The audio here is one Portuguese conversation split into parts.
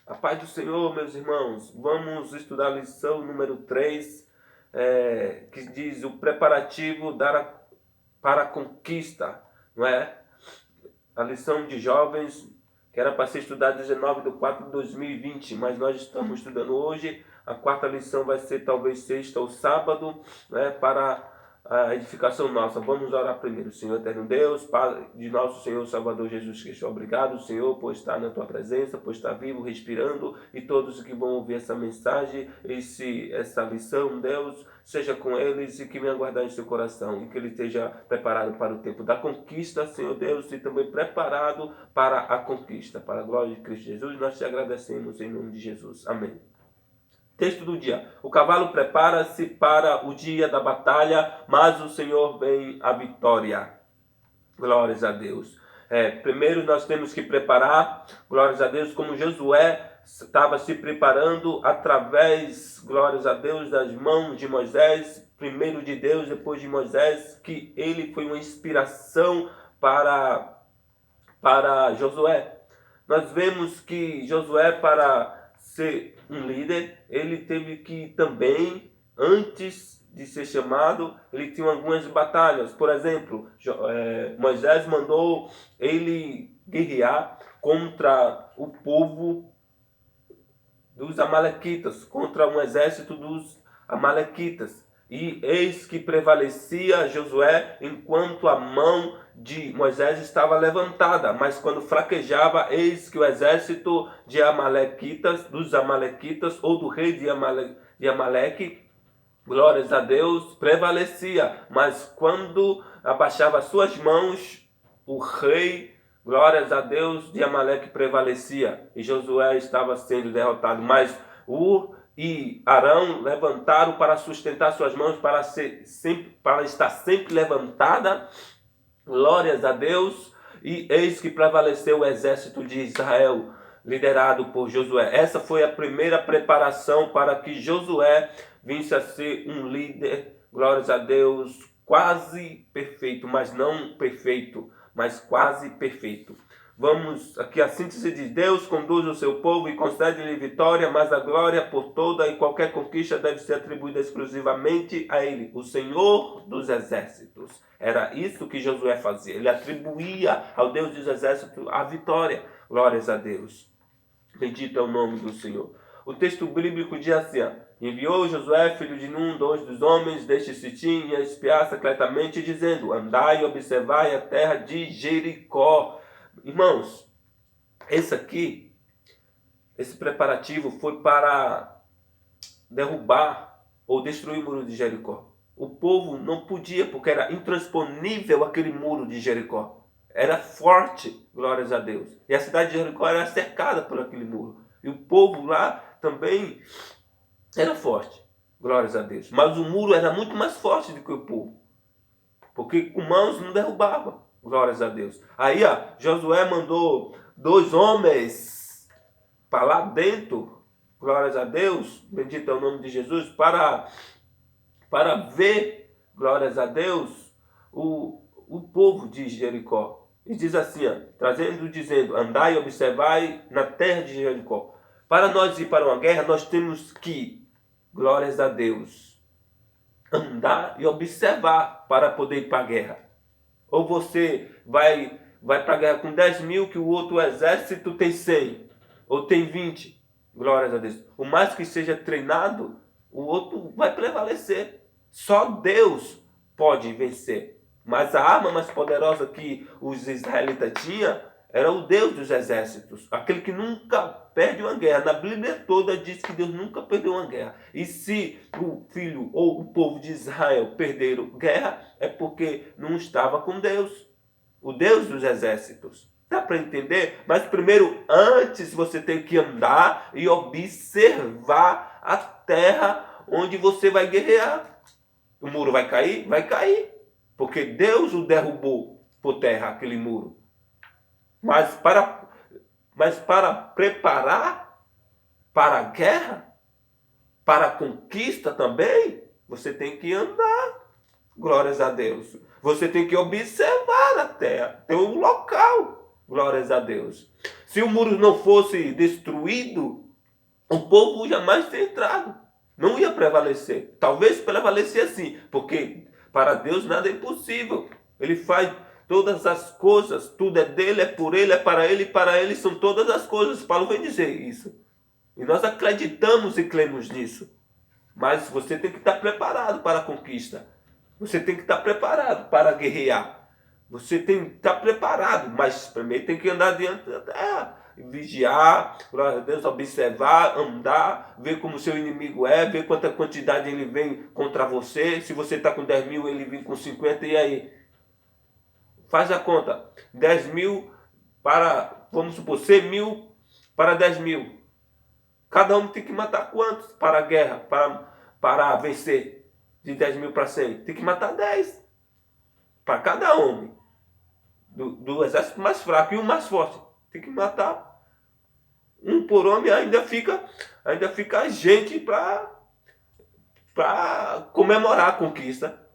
A paz do Senhor, meus irmãos. Vamos estudar a lição número 3, que diz o preparativo para a conquista, não é? A lição de jovens, que era para ser estudada 19/4/2020, mas nós estamos estudando hoje. A quarta lição vai ser talvez sexta ou sábado, né, para a edificação nossa. Vamos orar primeiro. Senhor eterno Deus, Pai de nosso Senhor Salvador Jesus Cristo, obrigado, Senhor, por estar na tua presença, por estar vivo, respirando, e todos que vão ouvir essa mensagem, essa lição, Deus, seja com eles e que venha guardar em seu coração, e que ele esteja preparado para o tempo da conquista, Senhor Deus, e também preparado para a conquista. Para a glória de Cristo Jesus, nós te agradecemos em nome de Jesus. Amém. Texto do dia. O cavalo prepara-se para o dia da batalha, mas o Senhor vem a vitória. Glórias a Deus. Primeiro nós temos que preparar, glórias a Deus, como Josué estava se preparando através, glórias a Deus, das mãos de Moisés, primeiro de Deus, depois de Moisés, que ele foi uma inspiração para Josué. Nós vemos que Josué, para ser um líder, ele teve que também, antes de ser chamado, ele tinha algumas batalhas. Por exemplo, Moisés mandou ele guerrear contra o povo dos amalequitas, contra um exército dos amalequitas. E eis que prevalecia Josué enquanto a mão de Moisés estava levantada, mas quando fraquejava, eis que o exército de amalequitas, dos amalequitas, ou do rei de Amaleque, glórias a Deus, prevalecia. Mas quando abaixava suas mãos, o rei, glórias a Deus, de Amaleque prevalecia, e Josué estava sendo derrotado. Mas e Arão levantaram para sustentar suas mãos, para estar sempre levantada, glórias a Deus, e eis que prevaleceu o exército de Israel, liderado por Josué. Essa foi a primeira preparação para que Josué vinsse a ser um líder, glórias a Deus, quase perfeito, mas não perfeito, mas quase perfeito. Vamos aqui a síntese de Deus conduz o seu povo e concede-lhe vitória, mas a glória por toda e qualquer conquista deve ser atribuída exclusivamente a ele, o Senhor dos Exércitos. Era isso que Josué fazia. Ele atribuía ao Deus dos Exércitos a vitória. Glórias a Deus. Bendito é o nome do Senhor. O texto bíblico diz assim: enviou Josué, filho de Num, 2 dos homens deste Sitim, a espiar secretamente, dizendo: andai e observai a terra de Jericó. Irmãos, esse preparativo foi para derrubar ou destruir o muro de Jericó. O povo não podia, porque era intransponível aquele muro de Jericó. Era forte, glórias a Deus. E a cidade de Jericó era cercada por aquele muro. E o povo lá também era forte, glórias a Deus. Mas o muro era muito mais forte do que o povo, porque com mãos não derrubava. Glórias a Deus. Aí, Josué mandou 2 homens para lá dentro, glórias a Deus, bendito é o nome de Jesus, para ver, glórias a Deus, o povo de Jericó. E diz assim, dizendo, andai e observai na terra de Jericó. Para nós ir para uma guerra, nós temos que, glórias a Deus, andar e observar para poder ir para a guerra. Ou você vai para a guerra com 10 mil, que o outro exército tem 100, ou tem 20, glórias a Deus. O mais que seja treinado, o outro vai prevalecer. Só Deus pode vencer. Mas a arma mais poderosa que os israelitas tinham era o Deus dos exércitos, aquele que nunca perde uma guerra. Na Bíblia toda diz que Deus nunca perdeu uma guerra. E se o filho ou o povo de Israel perderam guerra, é porque não estava com Deus, o Deus dos exércitos. Dá para entender? Mas primeiro, antes você tem que andar e observar a terra onde você vai guerrear. O muro vai cair? Vai cair, porque Deus o derrubou por terra, aquele muro. Mas para preparar para a guerra, para a conquista também, você tem que andar, glórias a Deus. Você tem que observar a terra, tem um local, glórias a Deus. Se o muro não fosse destruído, o povo jamais teria entrado. Não ia prevalecer. Talvez prevalecer assim, porque para Deus nada é impossível. Ele faz todas as coisas, tudo é dele, é por ele, é para ele, e para ele são todas as coisas. Paulo vem dizer isso. E nós acreditamos e cremos nisso. Mas você tem que estar preparado para a conquista. Você tem que estar preparado para guerrear. Você tem que estar preparado, mas primeiro tem que andar diante da terra. Vigiar, glória a Deus, observar, andar, ver como seu inimigo é, ver quanta quantidade ele vem contra você. Se você está com 10 mil, ele vem com 50, e aí? Faz a conta. 10 mil para, vamos supor, 100 mil para 10 mil. Cada um tem que matar quantos para a guerra, para vencer? De 10 mil para 100. Tem que matar 10 para cada homem. Do exército mais fraco e o mais forte. Tem que matar um por homem, ainda fica gente para comemorar a conquista.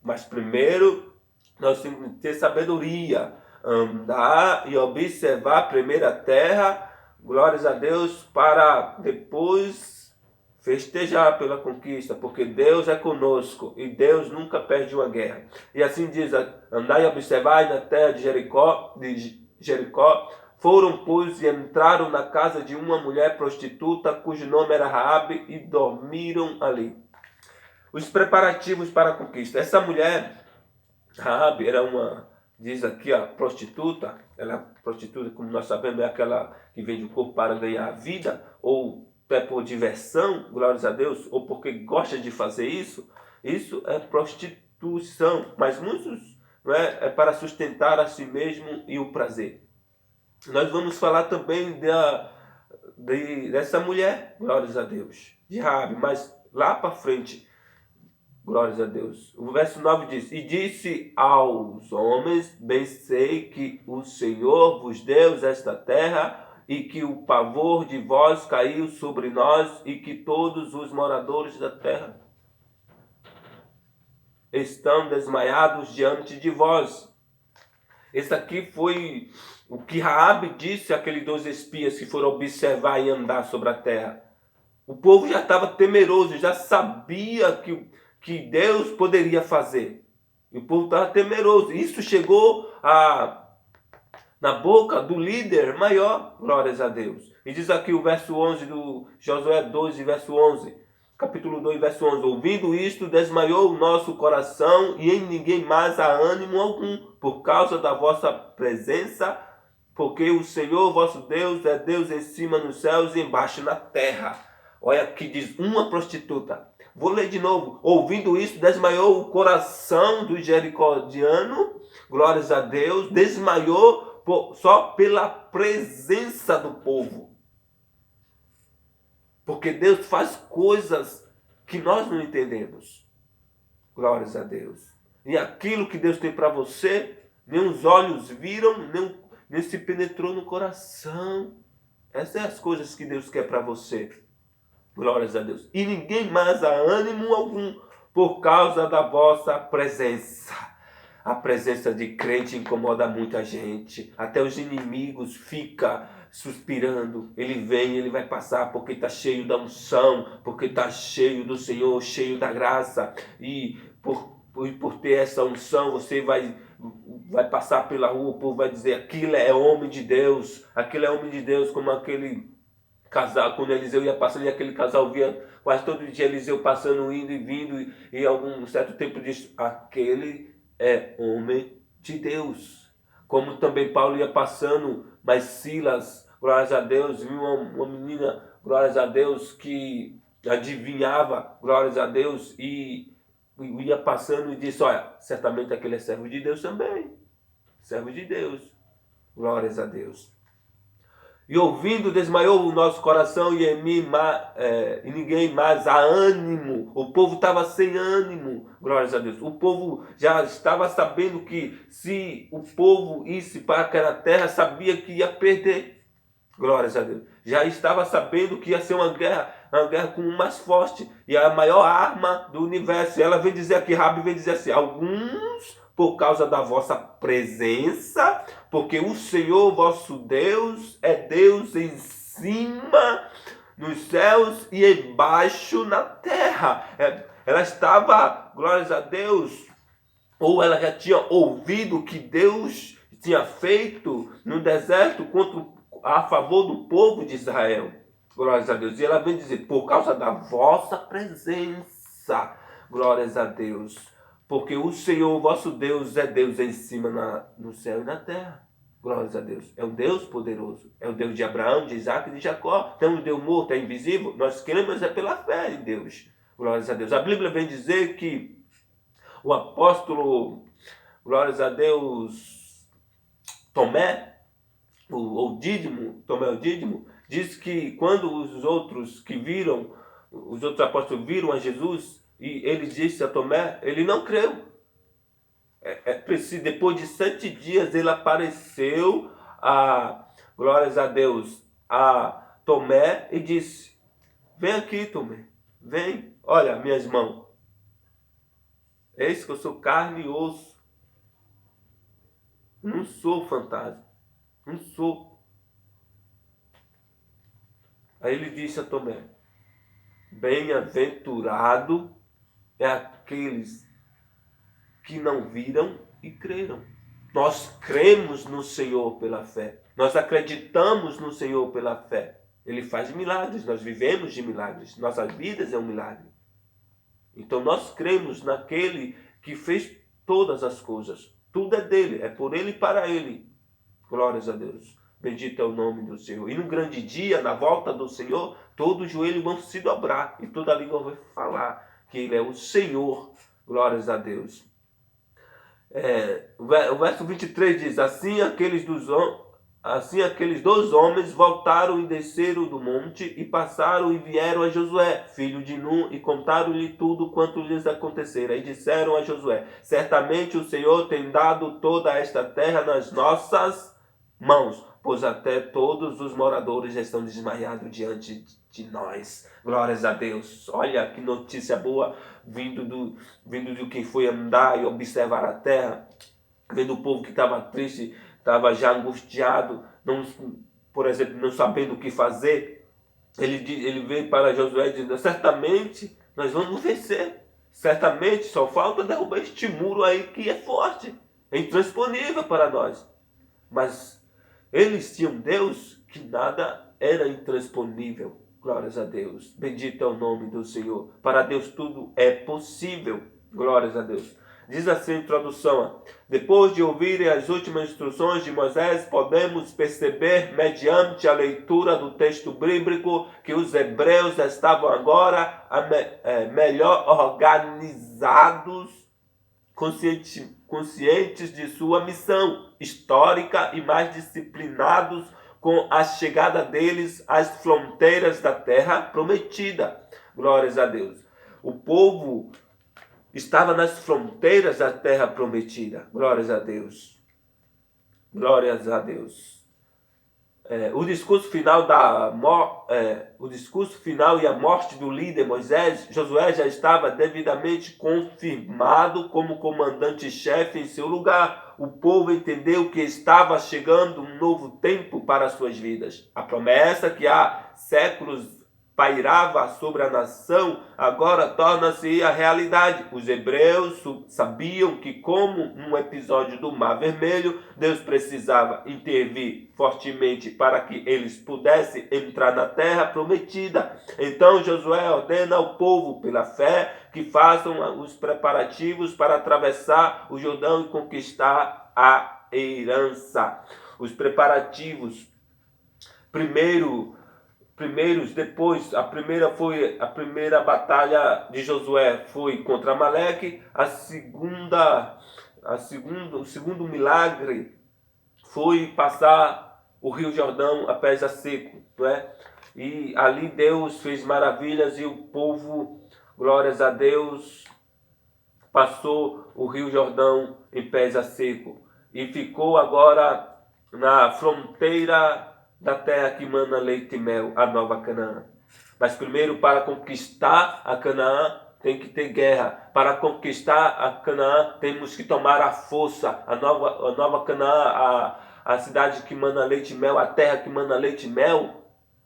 Mas primeiro nós temos que ter sabedoria, andar e observar primeiro a terra, glórias a Deus, para depois festejar pela conquista, porque Deus é conosco e Deus nunca perde uma guerra. E assim diz: andar e observar na terra de Jericó. Foram, pois, e entraram na casa de uma mulher prostituta, cujo nome era Raabe, e dormiram ali. Os preparativos para a conquista. Essa mulher, Raabe, era uma, diz aqui, a prostituta. Ela, prostituta, como nós sabemos, é aquela que vende o corpo para ganhar a vida, ou é por diversão, glórias a Deus, ou porque gosta de fazer isso. Isso é prostituição, mas muitos, não é para sustentar a si mesmo e o prazer. Nós vamos falar também dessa mulher, glórias a Deus, de Raabe, mas lá para frente, glórias a Deus. O verso 9 diz: e disse aos homens: bem sei que o Senhor vos deu esta terra, e que o pavor de vós caiu sobre nós, e que todos os moradores da terra estão desmaiados diante de vós. Esse aqui foi o que Raabe disse àqueles 2 espias que foram observar e andar sobre a terra. O povo já estava temeroso, já sabia que Deus poderia fazer. E o povo estava temeroso. Isso chegou na boca do líder maior, glórias a Deus. E diz aqui o verso 11 do Josué 12, verso 11. Capítulo 2, verso 11. Ouvindo isto, desmaiou o nosso coração, e em ninguém mais há ânimo algum, por causa da vossa presença, porque o Senhor vosso Deus é Deus em cima nos céus e embaixo na terra. Olha que diz uma prostituta. Vou ler de novo. Ouvindo isso, desmaiou o coração do jericodiano, glórias a Deus, desmaiou só pela presença do povo. Porque Deus faz coisas que nós não entendemos. Glórias a Deus. E aquilo que Deus tem para você, nem os olhos viram, nem se penetrou no coração. Essas são as coisas que Deus quer para você. Glórias a Deus. E ninguém mais há ânimo algum por causa da vossa presença. A presença de crente incomoda muita gente. Até os inimigos ficam suspirando. Ele vem, ele vai passar porque está cheio da unção, porque está cheio do Senhor, cheio da graça. E por ter essa unção, você vai passar pela rua, o povo vai dizer: aquilo é homem de Deus. Aquilo é homem de Deus, como aquele casal, quando Eliseu ia passando, e aquele casal via quase todo dia Eliseu passando, indo e vindo, e algum certo tempo diz: aquele é homem de Deus. Como também Paulo ia passando, mas Silas, glórias a Deus, viu uma menina, glórias a Deus, que adivinhava, glórias a Deus, e ia passando e disse: olha, certamente aquele é servo de Deus também. Servo de Deus. Glórias a Deus. E ouvindo, desmaiou o nosso coração, e em mim e ninguém mais há ânimo. O povo estava sem ânimo, glórias a Deus. O povo já estava sabendo que se o povo isse para aquela terra, sabia que ia perder, glórias a Deus. Já estava sabendo que ia ser uma guerra com o mais forte e a maior arma do universo. E ela vem dizer aqui, Raabe vem dizer assim: alguns por causa da vossa presença, porque o Senhor vosso Deus é Deus em cima nos céus e embaixo na terra. Ela estava, glórias a Deus, ou ela já tinha ouvido o que Deus tinha feito no deserto a favor do povo de Israel. Glórias a Deus. E ela vem dizer, por causa da vossa presença, glórias a Deus, porque o Senhor vosso Deus é Deus em cima no céu e na terra. Glórias a Deus. É um Deus poderoso. É o Deus de Abraão, de Isaac e de Jacó. Então o Deus morto é invisível. Nós cremos pela fé em Deus. Glórias a Deus. A Bíblia vem dizer que o apóstolo, glórias a Deus, Tomé o Dídimo, diz que quando os outros apóstolos viram a Jesus, e ele disse a Tomé, ele não creu. Depois de 7 dias ele apareceu, glórias a Deus, a Tomé e disse, vem aqui, Tomé, vem, olha minhas mãos. Eis que eu sou carne e osso. Não sou fantasma. Não sou. Aí ele disse a Tomé, bem-aventurado é aqueles que não viram e creram. Nós cremos no Senhor pela fé. Nós acreditamos no Senhor pela fé. Ele faz milagres. Nós vivemos de milagres. Nossas vidas é um milagre. Então nós cremos naquele que fez todas as coisas. Tudo é dele, é por ele e para ele. Glórias a Deus. Bendito é o nome do Senhor. E no grande dia, na volta do Senhor, todo joelho vão se dobrar e toda língua vai falar que ele é o Senhor. Glórias a Deus. O verso 23 diz, assim aqueles 2 homens voltaram e desceram do monte e passaram e vieram a Josué, filho de Nun, e contaram-lhe tudo quanto lhes acontecera. E disseram a Josué, certamente o Senhor tem dado toda esta terra nas nossas mãos, pois até todos os moradores já estão desmaiados diante de nós. Glórias a Deus. Olha que notícia boa vindo de quem foi andar e observar a terra, vendo o povo que estava triste, estava já angustiado, por exemplo, não sabendo o que fazer. Ele veio para Josué dizendo, certamente nós vamos vencer. Certamente só falta derrubar este muro aí que é forte, é intransponível para nós. Mas eles tinham Deus que nada era intransponível. Glórias a Deus. Bendito é o nome do Senhor. Para Deus tudo é possível. Glórias a Deus. Diz assim a introdução. Depois de ouvirem as últimas instruções de Moisés, podemos perceber, mediante a leitura do texto bíblico, que os hebreus estavam agora melhor organizados, conscientes de sua missão histórica e mais disciplinados com a chegada deles às fronteiras da terra prometida. Glórias a Deus. O povo estava nas fronteiras da terra prometida. Glórias a Deus. Glórias a Deus. O discurso final e a morte do líder Moisés, Josué já estava devidamente confirmado como comandante-chefe em seu lugar. O povo entendeu que estava chegando um novo tempo para suas vidas. A promessa que há séculos pairava sobre a nação, agora torna-se a realidade. Os hebreus sabiam que, como num episódio do Mar Vermelho, Deus precisava intervir fortemente para que eles pudessem entrar na terra prometida. Então Josué ordena ao povo, pela fé, que façam os preparativos para atravessar o Jordão e conquistar a herança. Os preparativos, depois, a primeira batalha de Josué foi contra Amaleque, o segundo milagre foi passar o Rio Jordão a pés a seco, não é? E ali Deus fez maravilhas e o povo, glórias a Deus, passou o Rio Jordão em pés a seco e ficou agora na fronteira da terra que mana leite e mel, a nova Canaã. Mas primeiro, para conquistar a Canaã, tem que ter guerra. Para conquistar a Canaã, temos que tomar a força. A nova Canaã, a cidade que mana leite e mel, a terra que mana leite e mel,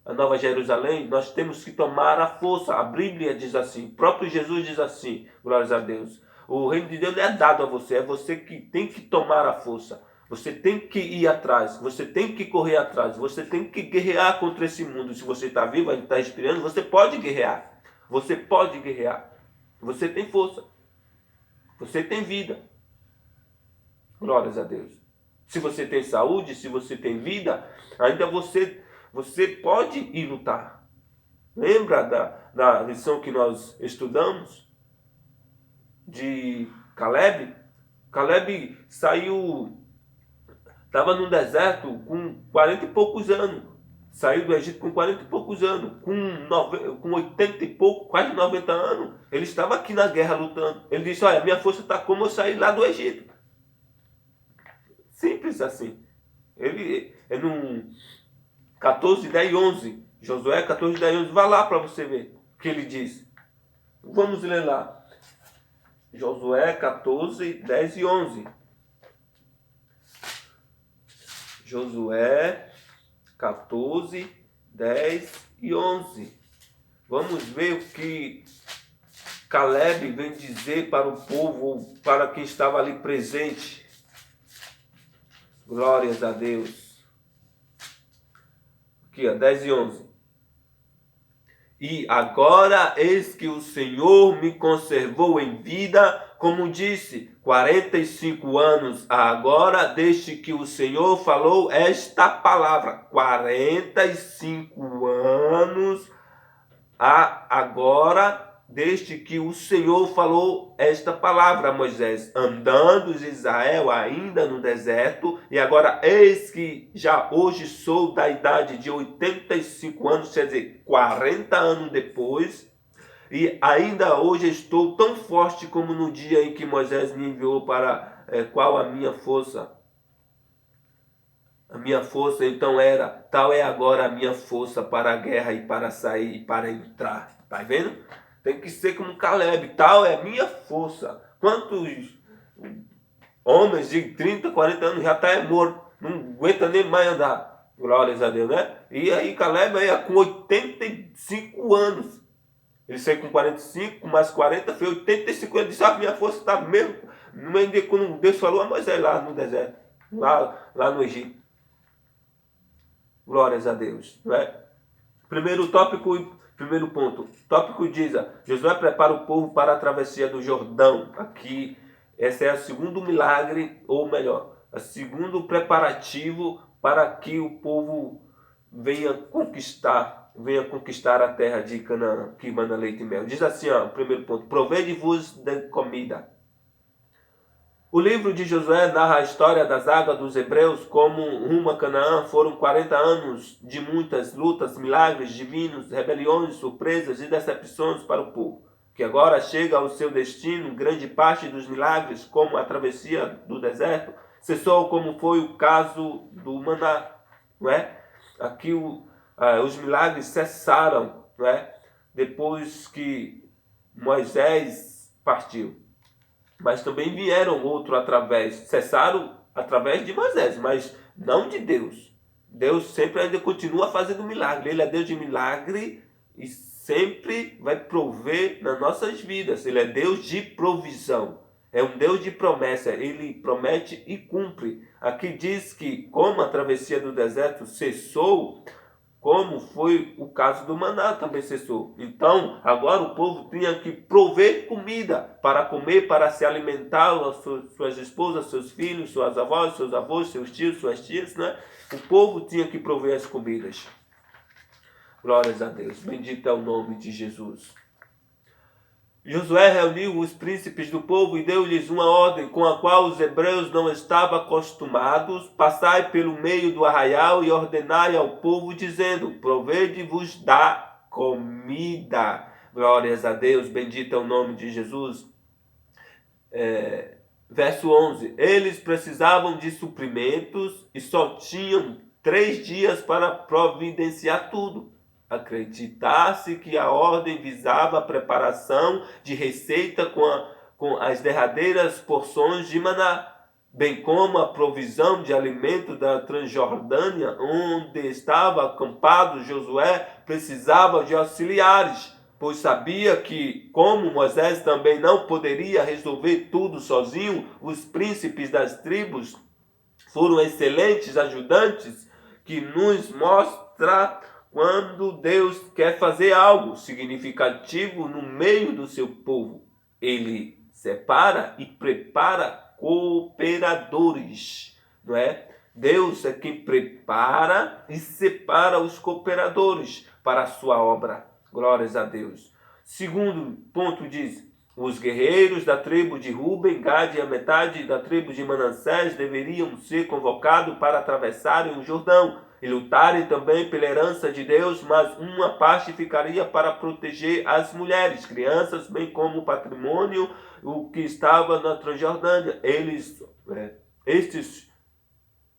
a Nova Jerusalém, nós temos que tomar a força. A Bíblia diz assim, o próprio Jesus diz assim, glórias a Deus. O reino de Deus não é dado a você, é você que tem que tomar a força. Você tem que ir atrás, você tem que correr atrás, você tem que guerrear contra esse mundo. Se você está vivo, está respirando, você pode guerrear. Você pode guerrear. Você tem força. Você tem vida. Glórias a Deus. Se você tem saúde, se você tem vida, ainda você pode ir lutar. Lembra da lição que nós estudamos de Caleb? Caleb saiu, estava no deserto com 40 e poucos anos. Saiu do Egito com 40 e poucos anos. Com 80 e pouco, quase 90 anos, ele estava aqui na guerra lutando. Ele disse, olha, minha força está como eu saí lá do Egito. Simples assim. Ele é no 14, 10 e 11. Josué 14, 10 e 11. Vá lá para você ver o que ele diz. Vamos ler lá. Josué 14, 10 e 11. Josué 14, 10 e 11. Vamos ver o que Caleb vem dizer para o povo, para quem estava ali presente. Glórias a Deus. Aqui, ó, 10 e 11. E agora eis que o Senhor me conservou em vida, como disse, 45 anos agora, desde que o Senhor falou esta palavra. 45 anos agora, desde que o Senhor falou esta palavra a Moisés, andando de Israel ainda no deserto, e agora eis que já hoje sou da idade de 85 anos, quer dizer, 40 anos depois, e ainda hoje estou tão forte como no dia em que Moisés me enviou para qual a minha força. A minha força então era, tal é agora a minha força para a guerra e para sair e para entrar. Tá vendo? Tem que ser como Caleb, tal é a minha força. Quantos homens de 30, 40 anos já está morto, não aguenta nem mais andar. Glórias a Deus, né? E aí Caleb aí, com 85 anos. Ele saiu com 45, com mais 40, foi 85 anos. Disse, a minha força está mesmo. No meio de quando Deus falou a Moisés lá no deserto, lá no Egito. Glórias a Deus, não é? Primeiro ponto. Tópico diz, Josué prepara o povo para a travessia do Jordão. Aqui, esse é o segundo milagre, ou melhor, o segundo preparativo para que o povo venha conquistar a terra de Canaã, que mana leite e mel. Diz assim, o primeiro ponto, provede-vos de comida. O livro de Josué narra a história das águas dos hebreus como rumo a Canaã. Foram 40 anos de muitas lutas, milagres divinos, rebeliões, surpresas e decepções para o povo, que agora chega ao seu destino. Grande parte dos milagres, como a travessia do deserto, cessou, como foi o caso do maná. Não é? Aqui os milagres cessaram, não é? Depois que Moisés partiu. Mas também vieram cessaram através de Moisés, mas não de Deus. Deus sempre ainda continua fazendo milagre. Ele é Deus de milagre e sempre vai prover nas nossas vidas. Ele é Deus de provisão. É um Deus de promessa. Ele promete e cumpre. Aqui diz que como a travessia do deserto cessou, como foi o caso do maná, também cessou. Então, agora o povo tinha que prover comida para comer, para se alimentar, suas esposas, seus filhos, suas avós, seus avós, seus tios, suas tias, né? O povo tinha que prover as comidas. Glórias a Deus. Bendito é o nome de Jesus. Josué reuniu os príncipes do povo e deu-lhes uma ordem com a qual os hebreus não estavam acostumados. Passai pelo meio do arraial e ordenai ao povo, dizendo, provede-vos da comida. Glórias a Deus, bendito é o nome de Jesus. Verso 11. Eles precisavam de suprimentos e só tinham 3 dias para providenciar tudo. acreditasse que a ordem visava a preparação de receita com as derradeiras porções de maná, bem como a provisão de alimento da Transjordânia, onde estava acampado Josué, precisava de auxiliares, pois sabia que, como Moisés também não poderia resolver tudo sozinho, os príncipes das tribos foram excelentes ajudantes que nos mostra quando Deus quer fazer algo significativo no meio do seu povo. Ele separa e prepara cooperadores, não é? Deus é quem prepara e separa os cooperadores para a sua obra. Glórias a Deus. Segundo ponto diz: os guerreiros da tribo de Ruben, Gade e a metade da tribo de Manassés deveriam ser convocados para atravessarem o Jordão e lutarem também pela herança de Deus, mas uma parte ficaria para proteger as mulheres, crianças, bem como o patrimônio, o que estava na Transjordânia. Estes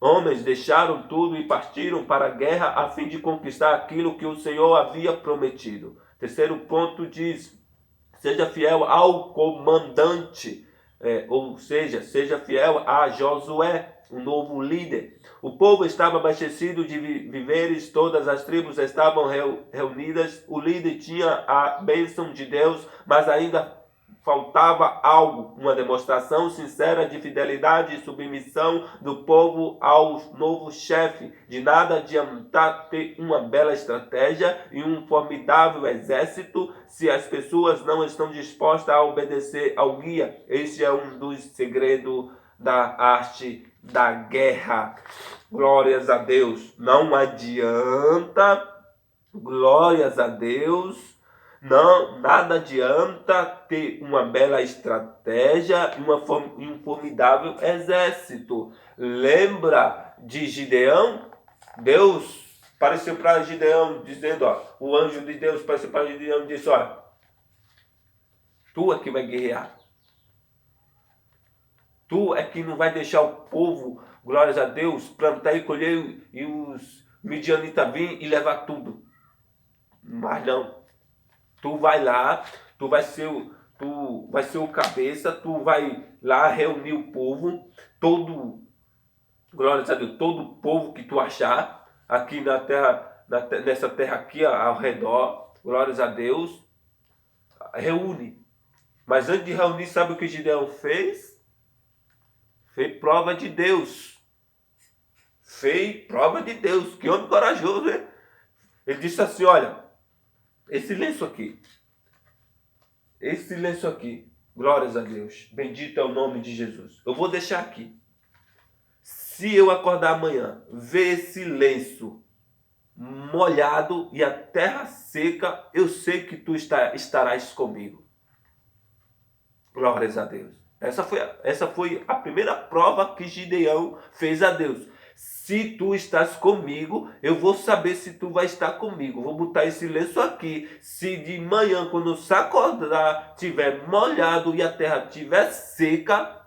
homens deixaram tudo e partiram para a guerra a fim de conquistar aquilo que o Senhor havia prometido. Terceiro ponto diz: seja fiel ao comandante, ou seja, seja fiel a Josué, o novo líder. O povo estava abastecido de víveres, todas as tribos estavam reunidas, o líder tinha a bênção de Deus, mas ainda faltava algo, uma demonstração sincera de fidelidade e submissão do povo ao novo chefe. De nada adianta ter uma bela estratégia e um formidável exército se as pessoas não estão dispostas a obedecer ao guia. Este é um dos segredos da arte da guerra. Glórias a Deus. Não adianta, glórias a Deus, não, nada adianta ter uma bela estratégia e um formidável exército. Lembra de Gideão? Deus apareceu para Gideão dizendo, o anjo de Deus apareceu para Gideão e disse, tu é que vai guerrear. Tu é que não vai deixar o povo, glórias a Deus, plantar e colher e os midianitas vir e levar tudo. Mas não. Tu vai lá, tu vai ser o cabeça, tu vai lá reunir o povo, glórias a Deus, todo o povo que tu achar aqui na terra, nessa terra aqui ao redor, glórias a Deus, reúne. Mas antes de reunir, sabe o que Gideão fez? Fez prova de Deus. Fez prova de Deus. Que homem corajoso, né? Ele disse assim, olha, esse lenço aqui, glórias a Deus, bendito é o nome de Jesus. Eu vou deixar aqui. Se eu acordar amanhã, ver esse lenço molhado e a terra seca, eu sei que tu estarás comigo. Glórias a Deus. Essa foi a primeira prova que Gideão fez a Deus. Se tu estás comigo, eu vou saber se tu vai estar comigo. Vou botar esse lenço aqui. Se de manhã, quando eu acordar, estiver molhado e a terra estiver seca,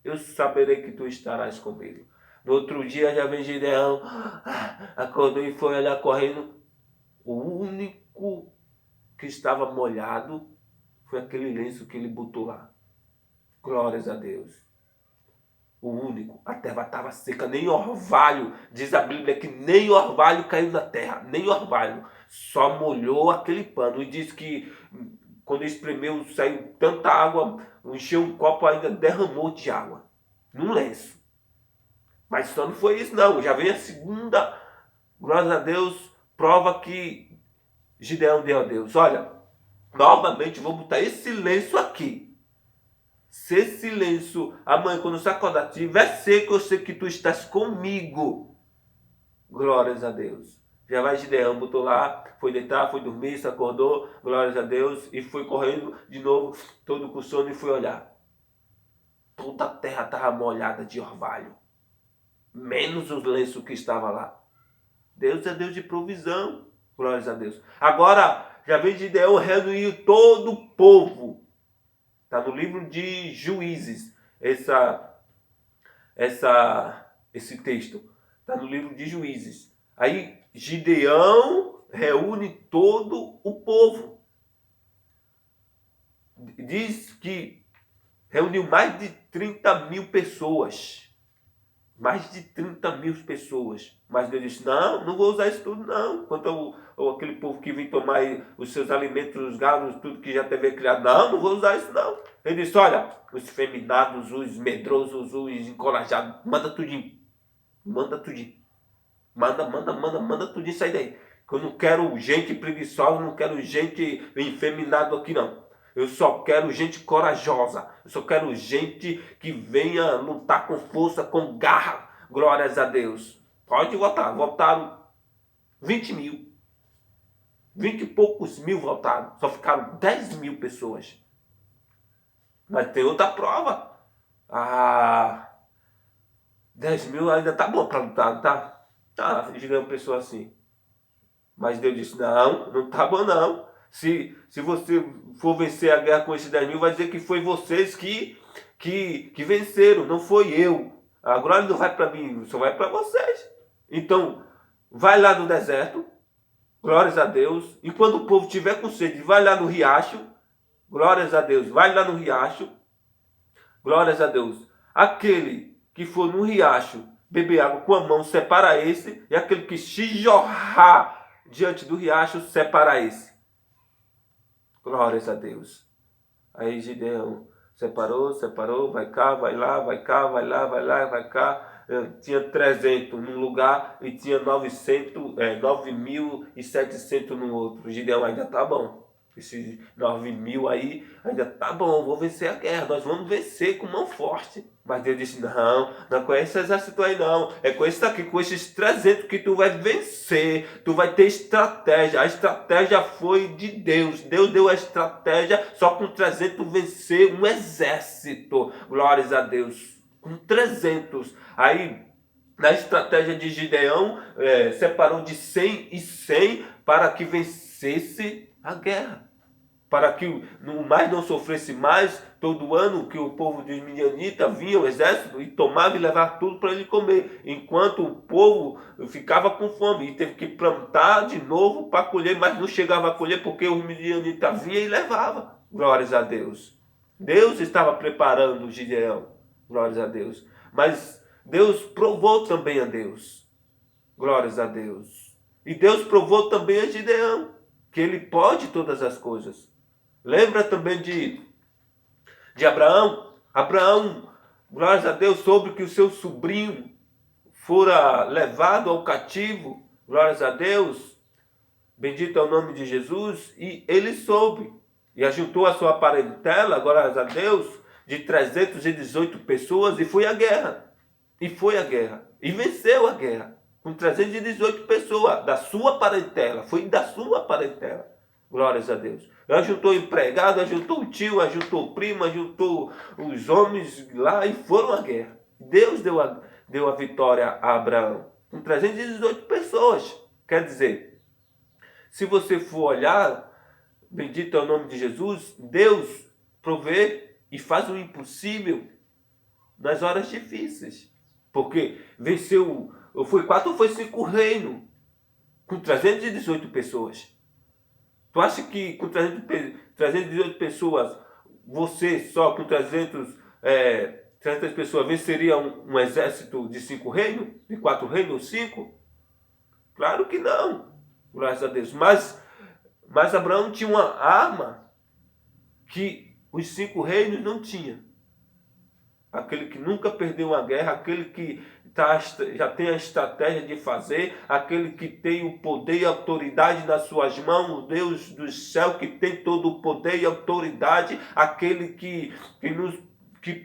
eu saberei que tu estarás comigo. No outro dia já vem Gideão, acordou e foi olhar correndo. O único que estava molhado foi aquele lenço que ele botou lá. Glórias a Deus. O único. A terra estava seca, nem orvalho. Diz a Bíblia que nem orvalho caiu na terra. Nem orvalho. Só molhou aquele pano. E diz que quando espremeu, saiu tanta água, encheu um copo, ainda derramou de água. Num lenço. Mas só não foi isso não. Já vem a segunda, glórias a Deus, prova que Gideão deu a Deus. Olha, novamente vou botar esse lenço aqui. Se esse lenço, amanhã quando você acordar, estiver seco, eu sei que tu estás comigo. Glórias a Deus. Já vai Gideão, botou lá, foi deitar, foi dormir, se acordou, glórias a Deus, e foi correndo de novo, todo com sono, e foi olhar. Toda a terra estava molhada de orvalho. Menos os lenços que estava lá. Deus é Deus de provisão. Glórias a Deus. Agora, já vem Gideão reunir todo o povo. Está no livro de Juízes, esse texto. Está no livro de Juízes. Aí Gideão reúne todo o povo. Diz que reuniu mais de 30 mil pessoas. Mais de 30 mil pessoas. Mas Deus disse, não vou usar isso tudo não. Quanto aquele povo que vem tomar os seus alimentos, os galos, tudo que já teve criado. Não vou usar isso não. Ele disse, olha, os feminados, os medrosos, os encorajados, manda tudinho. Manda tudinho. Manda tudinho sair daí. Que eu não quero gente preguiçosa, não quero gente efeminado aqui não. Eu só quero gente corajosa. Eu só quero gente que venha lutar com força, com garra. Glórias a Deus. Pode votar. Votaram 20 mil. 20 e poucos mil votaram. Só ficaram 10 mil pessoas. Mas tem outra prova. 10 mil ainda tá bom para lutar, tá? Tá, digamos pessoa assim. Mas Deus disse, não tá bom não. Se você for vencer a guerra com esses 10 mil, vai dizer que foi vocês que venceram, não foi eu. A glória não vai para mim, só vai para vocês. Então, vai lá no deserto, glórias a Deus. E quando o povo tiver com sede, vai lá no riacho, glórias a Deus. Vai lá no riacho, glórias a Deus. Aquele que for no riacho beber água com a mão, separa esse. E aquele que se jorrar diante do riacho, separa esse. Glórias a Deus. Aí Gideão separou, vai cá, vai lá, vai cá, vai lá, vai lá, vai cá. Tinha 300 num lugar e tinha 9.700 no outro. Gideão ainda tá bom. Esses 9 mil aí ainda tá bom, vou vencer a guerra, nós vamos vencer com mão forte. Mas Deus disse, não é com esse exército aí não, é com esse aqui, com esses 300 que tu vai vencer, tu vai ter estratégia. A estratégia foi de Deus, Deus deu a estratégia, só com 300 vencer um exército, glórias a Deus, com 300. Aí na estratégia de Gideão, separou de 100 e 100 para que vencesse a guerra. Para que o mais não sofresse mais, todo ano que o povo de Midianita vinha, o exército, e tomava e levava tudo para ele comer. Enquanto o povo ficava com fome e teve que plantar de novo para colher, mas não chegava a colher porque os midianitas vinham e levavam. Glórias a Deus. Deus estava preparando o Gideão. Glórias a Deus. Mas Deus provou também a Deus. Glórias a Deus. E Deus provou também a Gideão que ele pode todas as coisas. Lembra também de Abraão? Abraão, glórias a Deus, soube que o seu sobrinho fora levado ao cativo. Glórias a Deus. Bendito é o nome de Jesus. E ele soube. E ajuntou a sua parentela, glórias a Deus, de 318 pessoas e foi à guerra. E foi à guerra. E venceu a guerra. Com 318 pessoas da sua parentela. Foi da sua parentela. Glórias a Deus. Ajuntou o empregado, ajuntou o tio, ajuntou o primo, ajuntou os homens lá e foram à guerra. Deus deu a vitória a Abraão. Com 318 pessoas. Quer dizer, se você for olhar, bendito é o nome de Jesus, Deus provê e faz o impossível nas horas difíceis. Porque venceu, foi 4 ou foi 5 reinos, com 318 pessoas. Tu acha que com 318 pessoas, você só com 300 pessoas venceria um exército de 5 reinos? De 4 reinos ou 5? Claro que não. Graças a Deus. Mas Abraão tinha uma arma que os 5 reinos não tinham. Aquele que nunca perdeu uma guerra, aquele que já tem a estratégia de fazer, aquele que tem o poder e autoridade nas suas mãos, o Deus do céu que tem todo o poder e autoridade, aquele que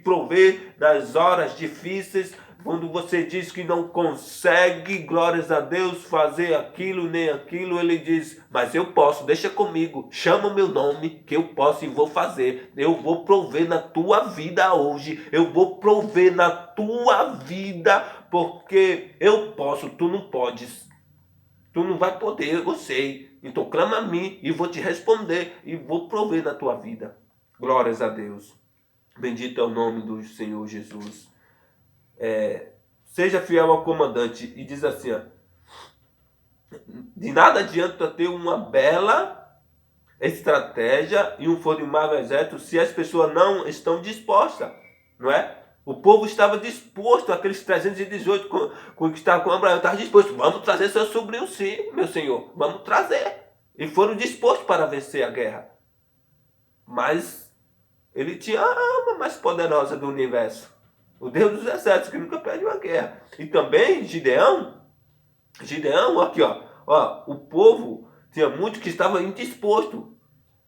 provê nas horas difíceis. Quando você diz que não consegue, glórias a Deus, fazer aquilo nem aquilo, ele diz, mas eu posso, deixa comigo, chama o meu nome, que eu posso e vou fazer. Eu vou prover na tua vida hoje, eu vou prover na tua vida, porque eu posso, tu não podes. Tu não vai poder, eu sei. Então clama a mim e vou te responder e vou prover na tua vida. Glórias a Deus. Bendito é o nome do Senhor Jesus. Seja fiel ao comandante e diz assim, De nada adianta ter uma bela estratégia e um formidável exército se as pessoas não estão dispostas, não é? O povo estava disposto, aqueles 318 conquistaram com Abraão, estava disposto, vamos trazer seu sobrinho sim, meu senhor, vamos trazer. E foram dispostos para vencer a guerra. Mas ele tinha a arma mais poderosa do universo, o Deus dos exércitos, que nunca perde uma guerra. E também Gideão, aqui ó, o povo tinha muito que estava indisposto.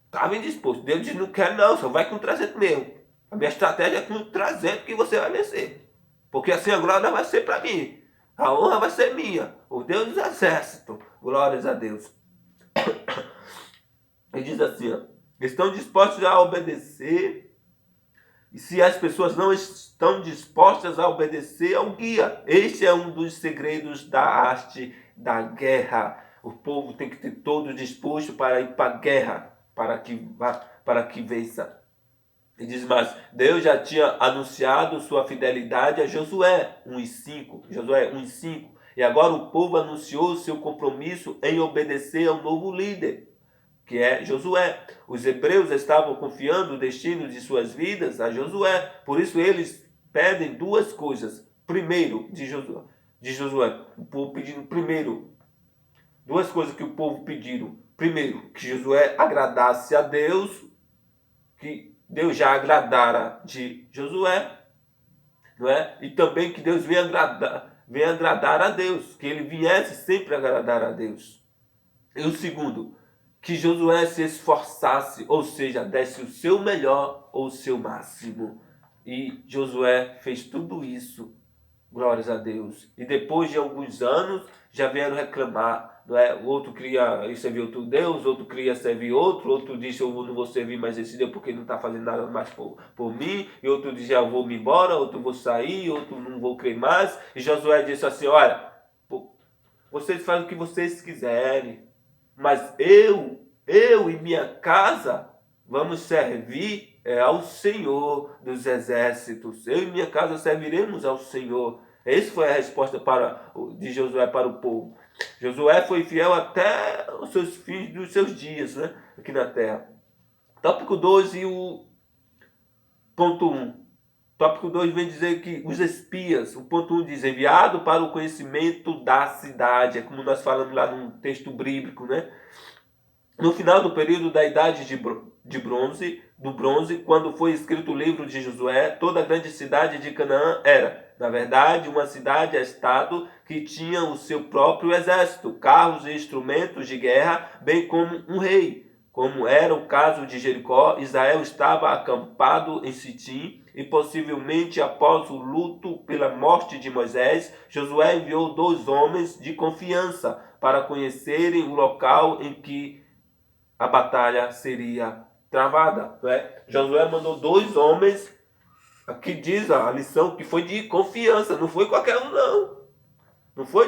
Estava indisposto. Deus disse, não quero não, só vai com 300 mesmo. A minha estratégia é com 300 que você vai vencer. Porque assim a glória vai ser para mim. A honra vai ser minha. O Deus dos exércitos. Glórias a Deus. Ele diz assim, ó, estão dispostos a obedecer. E se as pessoas não estão dispostas a obedecer ao guia, este é um dos segredos da arte da guerra. O povo tem que ter todo disposto para ir para a guerra, para que vença. E diz mais, Deus já tinha anunciado sua fidelidade a Josué 1:5. Josué 1:5. E agora o povo anunciou seu compromisso em obedecer ao novo líder, que é Josué. Os hebreus estavam confiando o destino de suas vidas a Josué. Por isso eles pedem duas coisas. Primeiro, de Josué, o povo pedindo primeiro. Duas coisas que o povo pediram. Primeiro, que Josué agradasse a Deus, que Deus já agradara de Josué, não é? E também que Deus venha agradar a Deus, que ele viesse sempre agradar a Deus. E o segundo, que Josué se esforçasse, ou seja, desse o seu melhor ou o seu máximo. E Josué fez tudo isso, glórias a Deus. E depois de alguns anos, já vieram reclamar, não é? O outro queria servir outro Deus, outro queria servir outro disse, eu não vou servir mais esse Deus porque não está fazendo nada mais por mim, e outro dizia, eu vou me embora, outro vou sair, outro não vou crer mais. E Josué disse assim, olha, vocês fazem o que vocês quiserem, mas eu e minha casa vamos servir ao Senhor dos exércitos. Eu e minha casa serviremos ao Senhor. Essa foi a resposta de Josué para o povo. Josué foi fiel até os seus fins dos seus dias, né, aqui na terra. Tópico 2 e o ponto 1. Tópico 2 vem dizer que os espias, o ponto 1 diz, enviado para o conhecimento da cidade. É como nós falamos lá num texto bíblico, né? No final do período da idade do bronze, quando foi escrito o livro de Josué, toda a grande cidade de Canaã era, na verdade, uma cidade-estado que tinha o seu próprio exército, carros e instrumentos de guerra, bem como um rei. Como era o caso de Jericó, Israel estava acampado em Sitim e possivelmente após o luto pela morte de Moisés, Josué enviou 2 homens de confiança para conhecerem o local em que a batalha seria travada. Né? Josué mandou 2 homens, aqui diz a lição que foi de confiança, não foi qualquer um não. Não foi